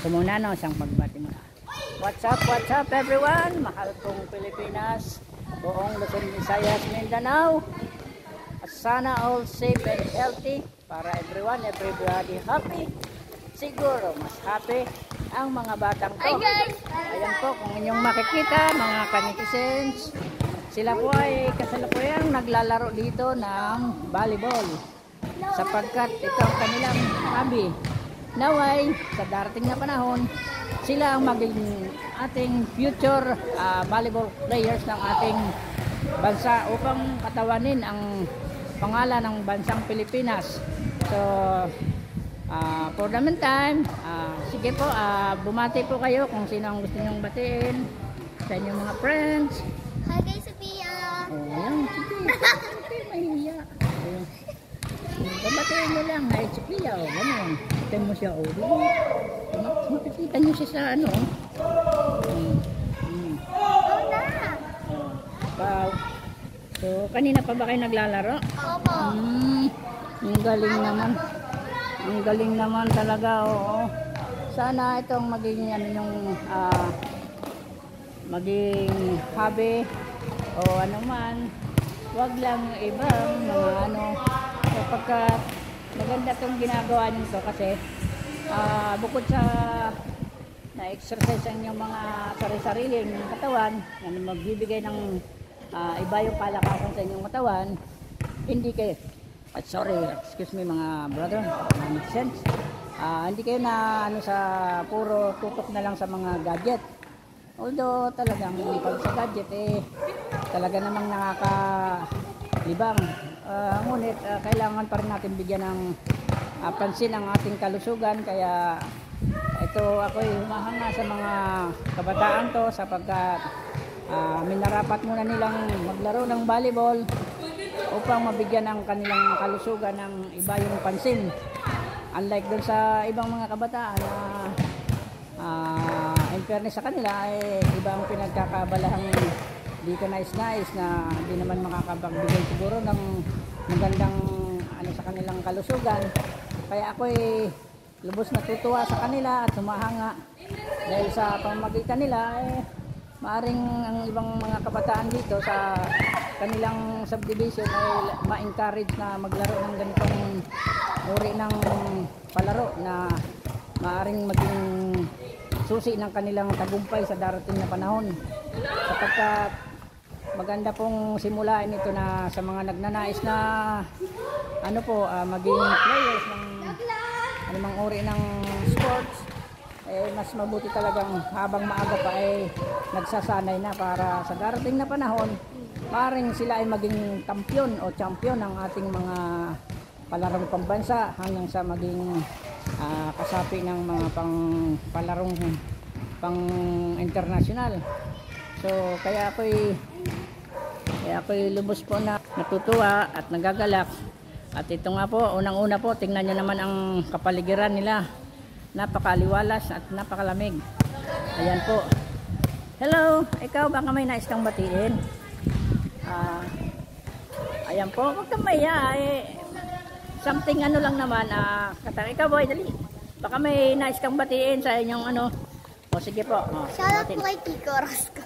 Kumuna no, isang pagbati mo na. What's up everyone? Mahal kong Pilipinas, buong Luzon, Visayas, Mindanao. Sana all safe and healthy para everybody happy. Siguro mas happy ang mga batang to. Ayan po, kung inyong makikita mga kanikisens, sila po ay kasalukuyang naglalaro dito ng volleyball sapagkat ito ang kanilang hobby. Naway, sa darating na panahon, sila ang maging ating future volleyball players ng ating bansa upang katawanin ang pangalan ng bansang Pilipinas. So, for the meantime, sige po, bumati po kayo kung sino ang gusto nyong batiin sa inyong mga friends. Hi guys, Sophia! Ayan, sige. Sige, mahiya. Babatiin nyo lang, hi Sophia, gano'n. Tignan mo siya, makikita nyo siya sa ano. Wow. So, kanina pa ba kayo naglalaro? Opo. Ang galing naman. Ang galing naman talaga, oo. Sana itong maging ano yung maging hobby o ano man. Wag lang ibang mga ano. Kapag maganda itong ginagawa nito kasi bukod sa na-exercise ang inyong mga sarili-sariling katawan, na magbibigay ng iba yung palakasan sa inyong katawan, hindi kayo, excuse me mga brother, make sense. Hindi kayo na ano sa puro tutok na lang sa mga gadget. Although talagang pag sa gadget talaga namang nakakalibang. Ngunit kailangan pa rin natin bigyan ng pansin ang ating kalusugan, kaya ito ako'y humahanga sa mga kabataan to sapagkat minarapat muna nilang maglaro ng volleyball upang mabigyan ang kanilang kalusugan ng iba yung pansin. Unlike dun sa ibang mga kabataan na in fairness sa kanila ibang pinagkakabalahang di ka nais na hindi naman makakapagbigay siguro ng magandang ano sa kanilang kalusugan. Kaya ako'y lubos natutuwa sa kanila at humahanga dahil sa pamamagitan nila maaring ang ibang mga kabataan dito sa kanilang subdivision ay ma-encourage na maglaro ng ganitong uri ng palaro na maaring maging susi ng kanilang tagumpay sa darating na panahon. Sapagkat maganda pong simulain ito na sa mga nagnanais na ano po maging players ng anumang uri ng sports, mas mabuti talagang habang maaga pa nagsasanay na para sa darating na panahon maaaring sila ay maging kampiyon o champion ng ating mga palarong pambansa hanggang sa maging kasapi ng mga palarong pang international. So kaya ako'y lubos po na natutuwa at nagagalak. At ito nga po, unang-una po, tingnan nyo naman ang kapaligiran nila. Napakaliwalas at napakalamig. Ayan po. Hello, ikaw baka may nais kang batiin? Ayan po, huwag kang maya. Something ano lang naman. Ikaw boy, dali. Baka may nais kang batiin sa inyong ano. O sige po. Shoutout po kay Kiko Rosco.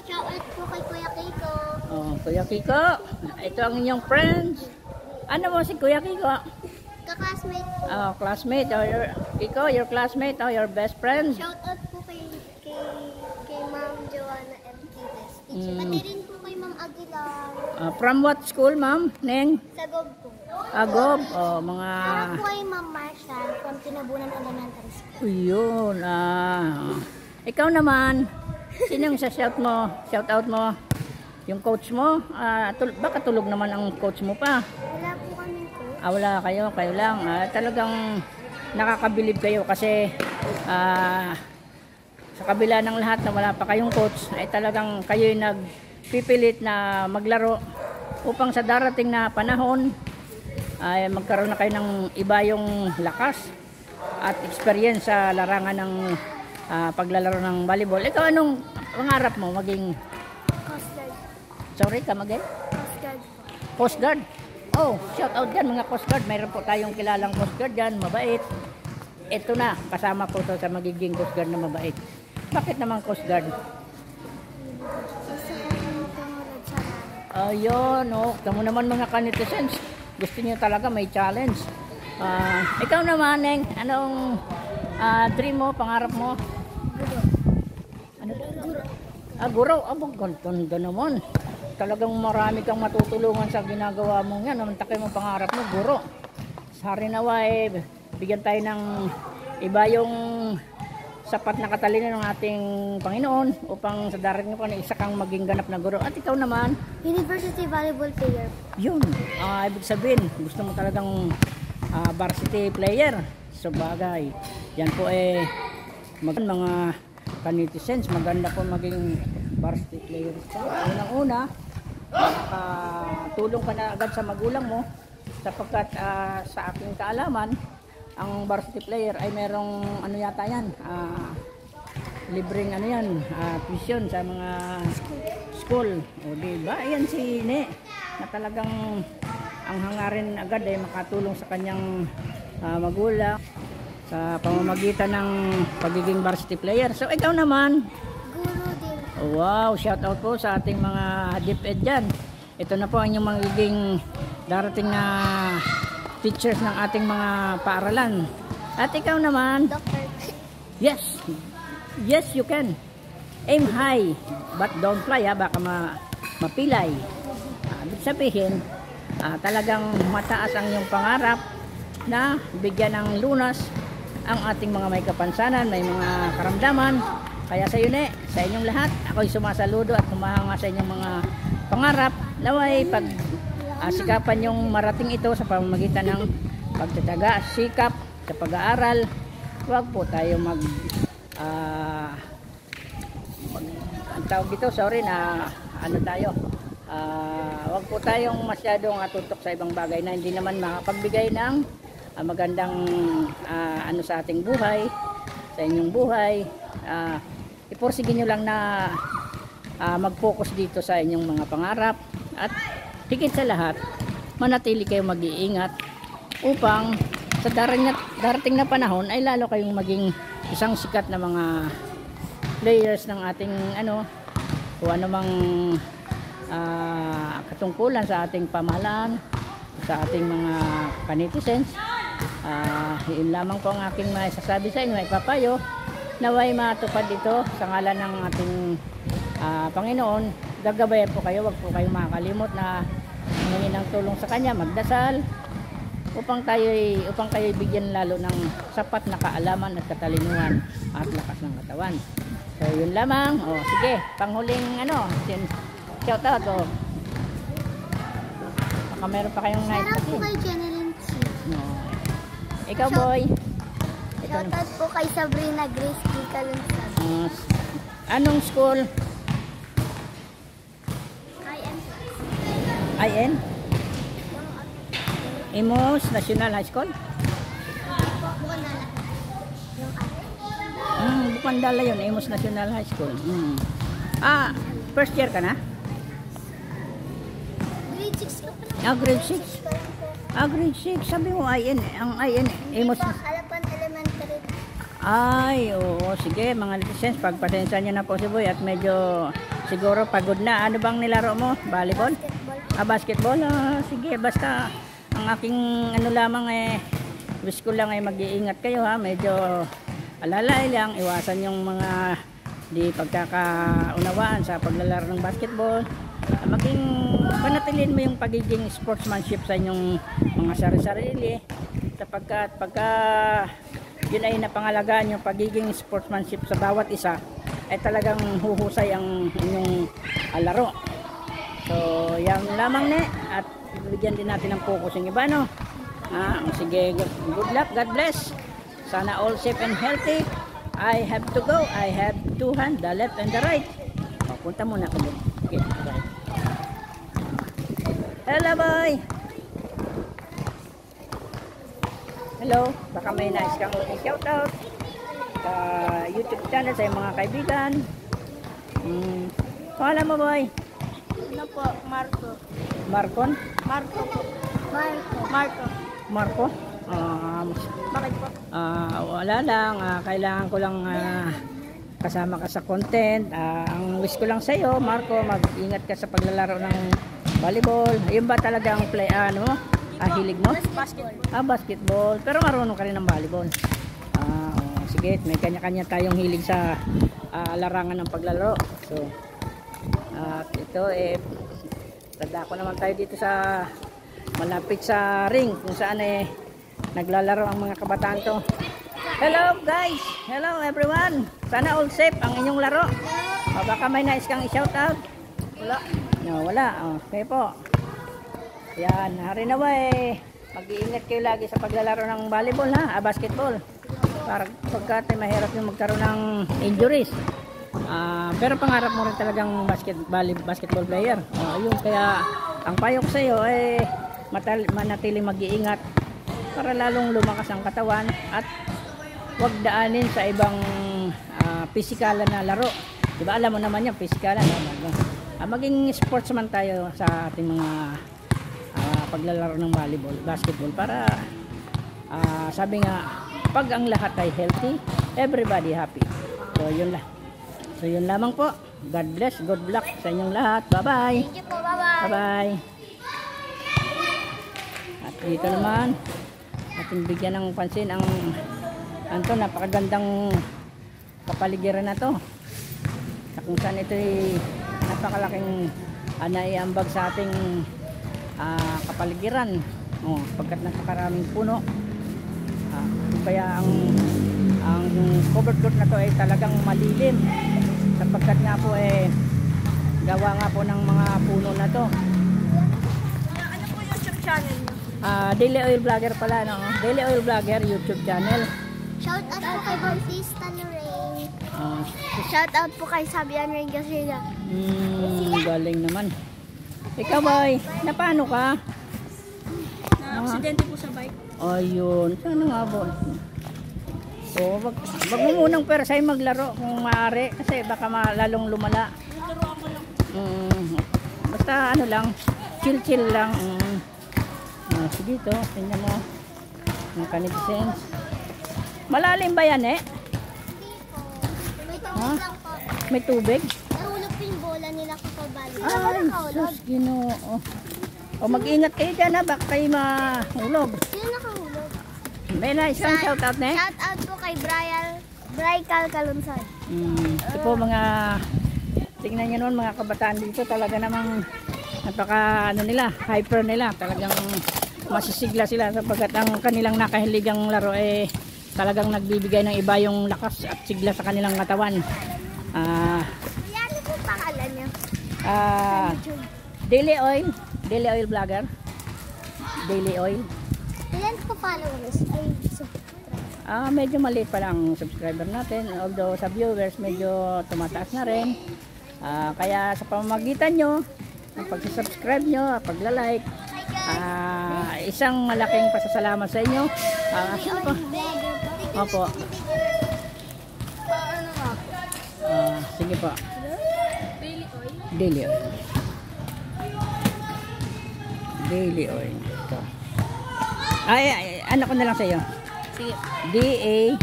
Shoutout po kay Kuya Kiko. Kuya Kiko. Ito ang inyong friends. Ano mo si Kuya Kiko? Ka-classmate po. Classmate. Kiko, your classmate, your best friend. Shoutout po kay Ma'am Joanna M. Kives. Pati rin po kay Ma'am Aguilar. From what school, ma'am? Neng? Sa Gob po. Gob. Mga... Shoutout po kay Ma'am Marshall from Tinabunan Elementary School. Yun. Ikaw naman, sinong shout out mo? Yung coach mo? Baka tulog naman ang coach mo pa. Wala po kami po. Wala kayo lang. Talagang nakakabilib kayo kasi sa kabila ng lahat na wala pa kayong coach ay talagang kayo nagpipilit na maglaro upang sa darating na panahon ay magkaroon na kayo ng iba yung lakas at experience sa larangan ng paglalaro ng volleyball. Ikaw anong pangarap mo maging? Coast Guard. Sorry, come again? Coast Guard po. Coast Guard? Oh, shout out dyan mga Coast Guard. Mayroon po tayong kilalang Coast Guard dyan, mabait. ito na, kasama po to sa magiging Coast Guard na mabait. Bakit naman Coast Guard? Gusto ko yung tumulad sa nanay. Ayun, tamo naman mga kanitizens. Gusto niyo talaga may challenge. Ikaw naman, Neng, anong dream mo, pangarap mo? Ano? Guro. Ganda naman. Talagang marami kang matutulungan sa ginagawa mo yan. Naman takay mo pangarap mo, guro. Sari nawa bigyan tayo ng iba yung sapat na katalino ng ating Panginoon upang sa darating pa na isa kang maging ganap na guro. At ikaw naman? University volleyball player. Yun. Ibig sabihin, gusto mo talagang varsity player. So bagay. Yan po mga kanitizens, maganda po maging varsity player. Unang-una, tulong ka na agad sa magulang mo sapagkat sa aking kaalaman, ang varsity player ay merong ano yata yan, libreng ano yan, tuition sa mga school. O diba? Ayan si Ne na talagang ang hangarin agad ay makatulong sa kanyang magulang sa pamamagitan ng pagiging varsity player. So ikaw naman? Guro din. Wow, shout out po sa ating mga DepEd dyan. Ito na po ang inyong magiging darating na teachers ng ating mga paaralan. At ikaw naman? Doctor. Yes, you can. Aim high, but don't fly, baka mapilay. Ibig sabihin, talagang mataas ang iyong pangarap na bigyan ng lunas ang ating mga may kapansanan, may mga karamdaman. Kaya sa iyo, sa inyong lahat, ako'y sumasaludo at humahanga sa inyong mga pangarap. Naway sikapan yung marating ito sa pamamagitan ng pagtataga, sikap sa pag-aaral. Huwag po tayo ang tawag dito, sorry na ano tayo, huwag po tayong masyadong tutok sa ibang bagay na hindi naman makapagbigay ng magandang ano sa ating buhay, sa inyong buhay. Iporsige nyo lang na mag-focus dito sa inyong mga pangarap at higit sa lahat, manatili kayong mag-iingat upang sa darating na panahon ay lalo kayong maging isang sikat na mga players ng ating kung anumang katungkulan sa ating pamahalaan, sa ating mga kanitizens. Yun lamang po ang aking masasabi sa inyo, ay papayo naway matupad ito sa ngalan ng ating Panginoon. Gagabayan po kayo, wag po kayong makakalimot na humingi ng tulong sa Kanya, magdasal upang kayo bigyan lalo ng sapat na kaalaman at katalinuhan at lakas ng katawan. So yun lamang. Sige, panghuling shout out. Baka meron pa kayong Shout out po kay Jeneline C. Ikaw, boy. Shout out po kay Sabrina Grace D. Calunsan. Anong school? IN? Imus National High School? Bukandala yun, Imus National High School. First year ka na? Grade 6 ka pa. Grade 6? Grade 6. Sabi mo IN. Ang IN, Imus. Alapan Elementary. Ay, oo. Sige, mga litisens, pagpasensya nyo na po si Boy at medyo siguro pagod na. Ano bang nilaro mo? Volleyball? Basketball. Sige, basta ang aking lamang wish ko lang mag-iingat kayo ha. Medyo alalay lang, iwasan yung mga di pagkakaunawaan sa paglalaro ng basketball. Maging panatilin mo yung pagiging sportsmanship sa inyong mga sarili-sarili, sapagkat pagka yun ay napangalagaan yung pagiging sportsmanship sa bawat isa, ay talagang huhusay ang inyong laro. So yan lamang at bibigyan din natin ng focus yung iba, no? Sige, good luck, God bless. Sana all safe and healthy. I have to go. I have two hands, the left and the right. Punta muna ako doon. Okay, right. Hello, boy. Hello. Baka may nice kang shout out sa YouTube channel sa mga kaibigan. Pangalan mo, boy? Ano po? Marco. Marcon? Marco po. Marco. Marco? Bakit po? Wala lang, kailangan ko lang kasama ka sa content. Ang wish ko lang sa iyo, Marco, mag-ingat ka sa paglalaro ng volleyball. Ayun ba talaga ang hilig mo? Basketball. Basketball. Pero marunong ka rin ng volleyball. Sige, may kanya-kanya tayong hilig sa larangan ng paglalaro. So, ito tadako naman tayo dito sa malapit sa ring kung saan naglalaro ang mga kabataan to. Hello guys! Hello everyone! Sana all safe ang inyong laro. Baka may nais kang i-shout out. Wala. No, wala. Okay po. Yan, harinawa mag-iingat kayo lagi sa paglalaro ng volleyball basketball. Para pagkat mahirap yung magkaroon ng injuries. Pero pangarap mo rin talagang basketball player. Yun, kaya ang payo ko sa iyo manatiling mag-iingat para lalong lumakas ang katawan at huwag daanin sa ibang pisikalan na laro. Diba alam mo naman yan, pisikalan. Maging sportsman tayo sa ating mga paglalaro ng volleyball, basketball para sabi nga, pag ang lahat ay healthy, everybody happy. So yun lang. So yun lamang po. God bless, good luck sa inyong lahat. Bye-bye. Thank you po. Bye-bye. Bye-bye. At dito naman, ating bigyan ng pansin ang napakagandang kapaligiran na to. Kung saan ito ay napakalaking naiambag sa ating kapaligiran. Pagkat napakaraming puno. Kaya ang covered court na to ay talagang malilim sapagkat nga po gawa nga po ng mga puno na to. Ano po yung YouTube channel niyo? Daily Oil Vlogger pala, no? Daily Oil Vlogger YouTube channel. Shout out po kay Bautista Lorraine. Shout out po kay Sabian Ring Garcia. Galing naman. Ikaw boy, na paano ka? Na-aksidente po sa bike. Ayun, sana nga po. So, wag mo munang persay maglaro kung maaari kasi baka lalong lumala. Laro ako lang. Basta ano lang, chill lang. Sige to, tingnan mo. Ang kanitsens. Malalim ba yan May tubig lang po. May tubig? Nahulog po yung bola nila kapag bali. Ay, sus, Ginoo. Mag-ingat kayo dyan baka kayo mahulog. Sino nakahulog? May na isang shoutout na Shout out po kay Brycal Calunsan. Ito po tingnan nyo naman mga kabataan dito talaga namang napaka hyper nila. Talagang masisigla sila sapagkat ang kanilang nakahiligang laro talagang nagbibigay ng iba yung lakas at sigla sa kanilang katawan. Ano po pangalan niya? Daily Oil Vlogger. Daily Oil. Ilan po followers? Medyo maliit pa lang subscriber natin. Although sa viewers medyo tumataas na rin. Kaya sa pamamagitan nyo, ang pag-subscribe nyo, pagla-like, isang malaking pasasalamat sa inyo. Sino po? Opo. Sige po. Daily Oil. Daily Oil. Ito. Ano ko na lang sa iyo. Sige. Daily.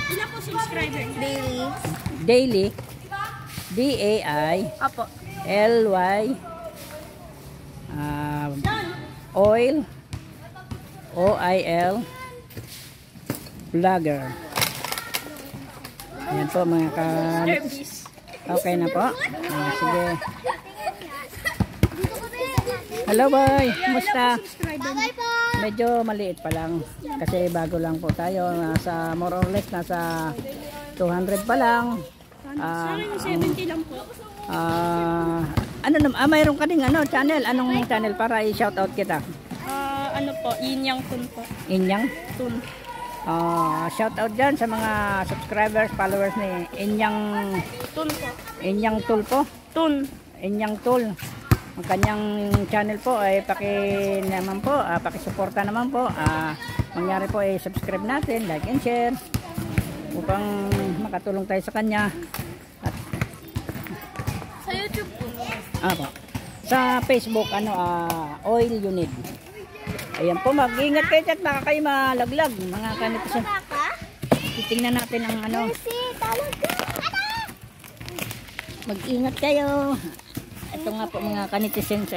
Ilan po subscribers? Daily. DAI. Apo. LY. Oil. OIL. Vlogger. Yan po mga Okay na po. Sige. Hello boy, kumusta? Bye-bye po! Medyo maliit pa lang kasi bago lang po tayo, nasa more or less nasa 200 pa lang. Sa akin 70 lang po. Mayroon ka ding channel. Anong channel para i-shoutout kita? Ano po, Inyang Tun po. Inyang? Tun. Shoutout dyan sa mga subscribers, followers ni Inyang Tun po. Inyang Tul po. Tun. Inyang Tul. Ang kanyang channel po ay pakisuporta naman po. Mangyari po ay subscribe natin, like and share upang makatulong tayo sa kanya. Sa YouTube po. Po. Sa Facebook, oil you need. Ayan po, mag-ingat kayo at baka kayo malaglag. Mga kanito. Baka? Titingnan natin ang Mercy, talaga. Mag-ingat kayo. Ito nga po mga kanitizens